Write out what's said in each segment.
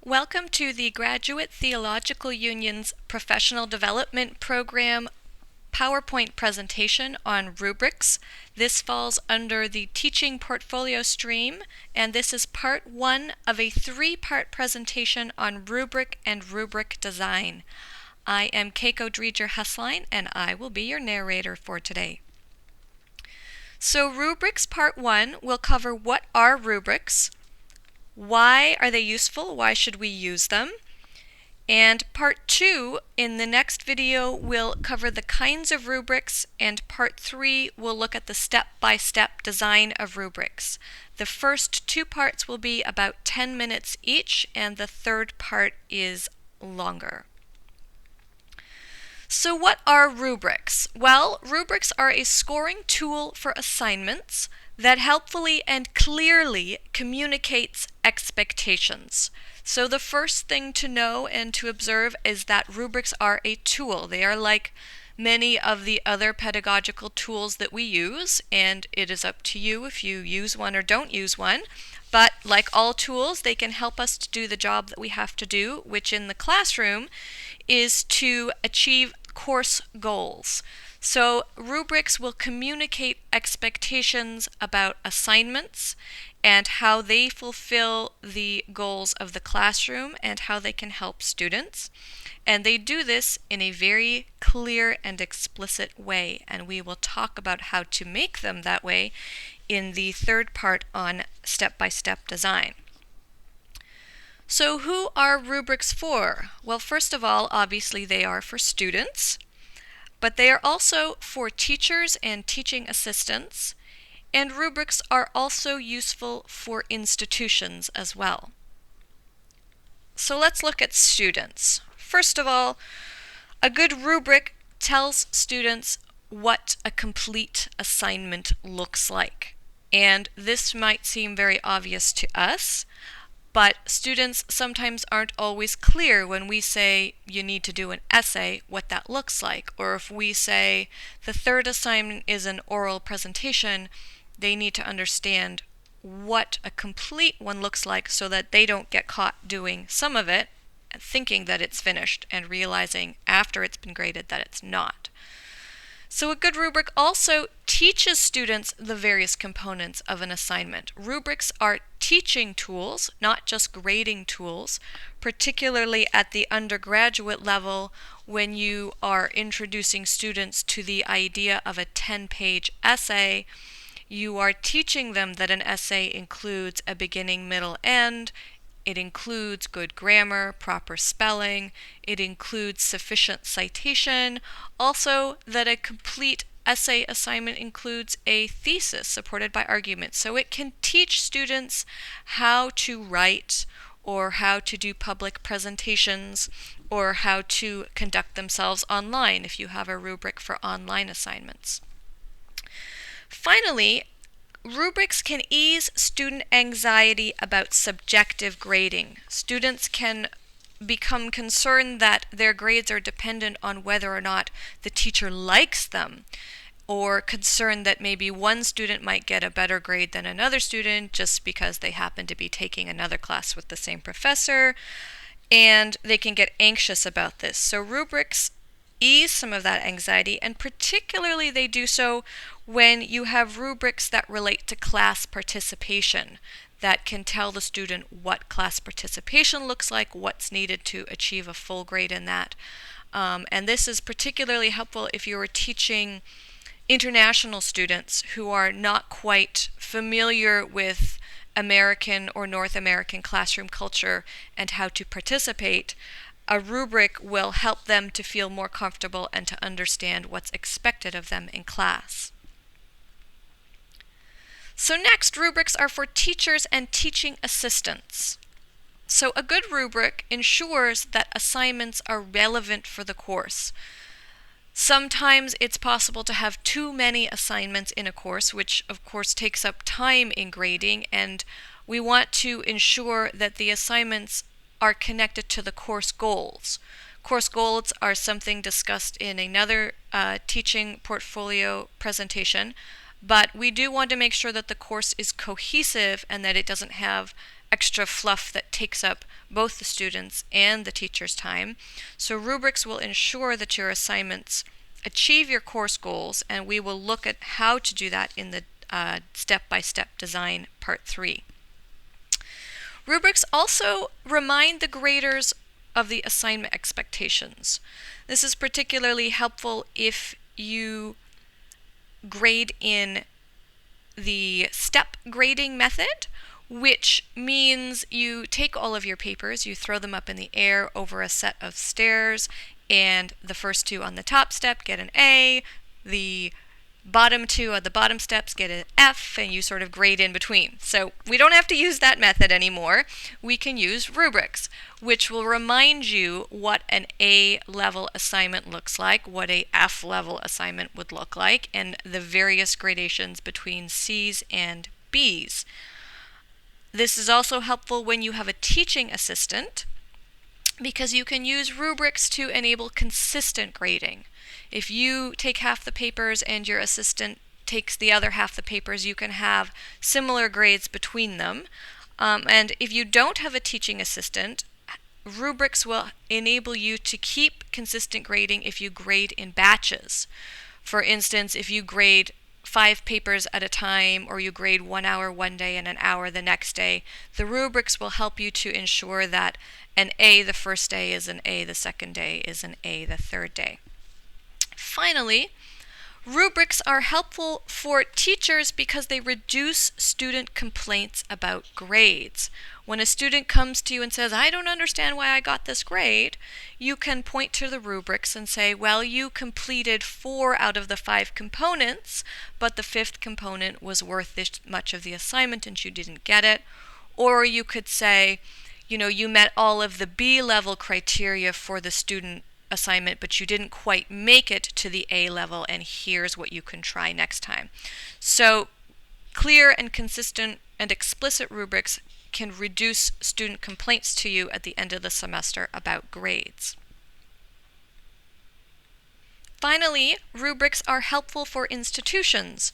Welcome to the Graduate Theological Union's Professional Development Program PowerPoint presentation on rubrics. This falls under the Teaching Portfolio stream, and this is part one of a three-part presentation on rubric and rubric design. I am Keiko Dreger-Hesslein, and I will be your narrator for today. So rubrics part one will cover what are rubrics, why are they useful, why should we use them, and part two in the next video will cover the kinds of rubrics, and part three will look at the step-by-step design of rubrics. The first two parts will be about 10 minutes each, and the third part is longer. So what are rubrics? Well, rubrics are a scoring tool for assignments that helpfully and clearly communicates expectations. So the first thing to know and to observe is that rubrics are a tool. They are like many of the other pedagogical tools that we use, and it is up to you if you use one or don't use one. But like all tools, they can help us to do the job that we have to do, which in the classroom is to achieve course goals. So rubrics will communicate expectations about assignments and how they fulfill the goals of the classroom and how they can help students. And they do this in a very clear and explicit way, and we will talk about how to make them that way in the third part on step-by-step design. So who are rubrics for? Well, first of all, obviously they are for students, but they are also for teachers and teaching assistants, and rubrics are also useful for institutions as well. So let's look at students. First of all, a good rubric tells students what a complete assignment looks like. And this might seem very obvious to us, but students sometimes aren't always clear when we say you need to do an essay, what that looks like. Or if we say the third assignment is an oral presentation, they need to understand what a complete one looks like so that they don't get caught doing some of it, thinking that it's finished and realizing after it's been graded that it's not. So a good rubric also teaches students the various components of an assignment. Rubrics are teaching tools, not just grading tools, particularly at the undergraduate level when you are introducing students to the idea of a 10-page essay. You are teaching them that an essay includes a beginning, middle, end. It includes good grammar, proper spelling. It includes sufficient citation. Also, that a complete essay assignment includes a thesis supported by argument. So it can teach students how to write, or how to do public presentations, or how to conduct themselves online if you have a rubric for online assignments. Finally, rubrics can ease student anxiety about subjective grading. Students can become concerned that their grades are dependent on whether or not the teacher likes them, or concerned that maybe one student might get a better grade than another student just because they happen to be taking another class with the same professor, and they can get anxious about this. So rubrics ease some of that anxiety, and particularly they do so when you have rubrics that relate to class participation, that can tell the student what class participation looks like, what's needed to achieve a full grade in that. And this is particularly helpful if you are teaching international students who are not quite familiar with American or North American classroom culture and how to participate. A rubric will help them to feel more comfortable and to understand what's expected of them in class. So next, rubrics are for teachers and teaching assistants. So a good rubric ensures that assignments are relevant for the course. Sometimes it's possible to have too many assignments in a course, which of course takes up time in grading, and we want to ensure that the assignments are connected to the course goals. Course goals are something discussed in another teaching portfolio presentation, but we do want to make sure that the course is cohesive and that it doesn't have extra fluff that takes up both the students and the teacher's time. So rubrics will ensure that your assignments achieve your course goals, and we will look at how to do that in the step-by-step design part 3. Rubrics also remind the graders of the assignment expectations. This is particularly helpful if you grade in the step grading method, which means you take all of your papers, you throw them up in the air over a set of stairs, and the first 2 on the top step get an A, the bottom 2 on the bottom steps get an F, and you sort of grade in between. So we don't have to use that method anymore. We can use rubrics, which will remind you what an A-level assignment looks like, what a F-level assignment would look like, and the various gradations between C's and B's. This is also helpful when you have a teaching assistant, because you can use rubrics to enable consistent grading. If you take half the papers and your assistant takes the other half the papers, you can have similar grades between them. And if you don't have a teaching assistant, rubrics will enable you to keep consistent grading if you grade in batches. For instance, if you grade 5 papers at a time, or you grade 1 hour one day and an hour the next day, the rubrics will help you to ensure that an A the first day is an A the second day is an A the third day. Finally, rubrics are helpful for teachers because they reduce student complaints about grades. When a student comes to you and says, "I don't understand why I got this grade," you can point to the rubrics and say, well, you completed 4 out of the 5 components, but the 5th component was worth this much of the assignment and you didn't get it. Or you could say, you met all of the B-level criteria for the student assignment, but you didn't quite make it to the A level, and here's what you can try next time. So clear and consistent and explicit rubrics can reduce student complaints to you at the end of the semester about grades. Finally, rubrics are helpful for institutions.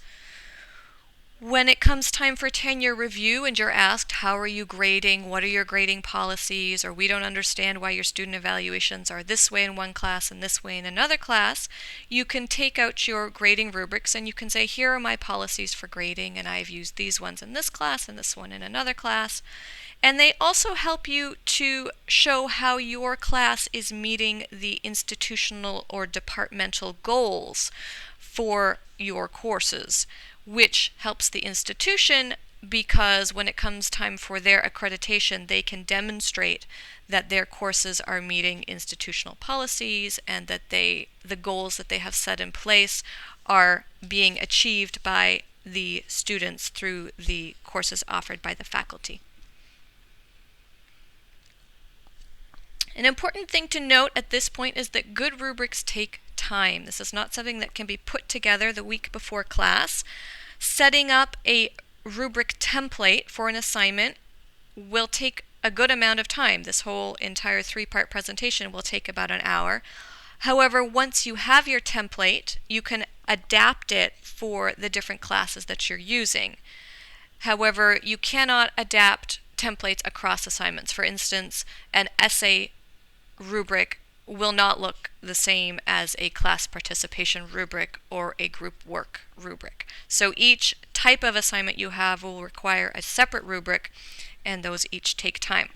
When it comes time for tenure review and you're asked, how are you grading, what are your grading policies, or we don't understand why your student evaluations are this way in one class and this way in another class, you can take out your grading rubrics and you can say, here are my policies for grading, and I've used these ones in this class and this one in another class. And they also help you to show how your class is meeting the institutional or departmental goals for your courses, which helps the institution because when it comes time for their accreditation, they can demonstrate that their courses are meeting institutional policies and that the goals that they have set in place are being achieved by the students through the courses offered by the faculty. An important thing to note at this point is that good rubrics take time. This is not something that can be put together the week before class. Setting up a rubric template for an assignment will take a good amount of time. This whole entire 3-part presentation will take about an hour. However, once you have your template, you can adapt it for the different classes that you're using. However, you cannot adapt templates across assignments. For instance, an essay rubric will not look the same as a class participation rubric or a group work rubric. So each type of assignment you have will require a separate rubric, and those each take time.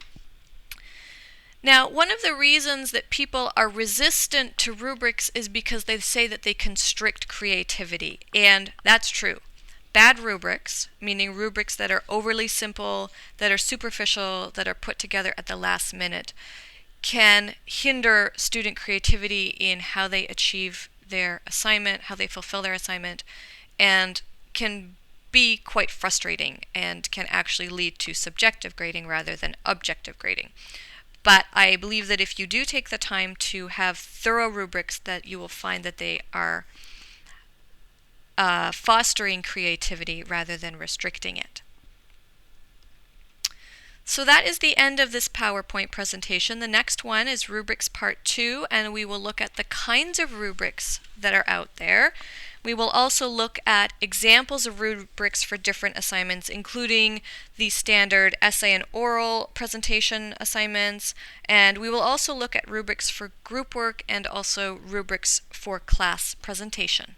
Now, one of the reasons that people are resistant to rubrics is because they say that they constrict creativity, and that's true. Bad rubrics, meaning rubrics that are overly simple, that are superficial, that are put together at the last minute, can hinder student creativity in how they achieve their assignment, how they fulfill their assignment, and can be quite frustrating and can actually lead to subjective grading rather than objective grading. But I believe that if you do take the time to have thorough rubrics, that you will find that they are fostering creativity rather than restricting it. So that is the end of this PowerPoint presentation. The next one is Rubrics Part 2, and we will look at the kinds of rubrics that are out there. We will also look at examples of rubrics for different assignments, including the standard essay and oral presentation assignments, and we will also look at rubrics for group work and also rubrics for class presentation.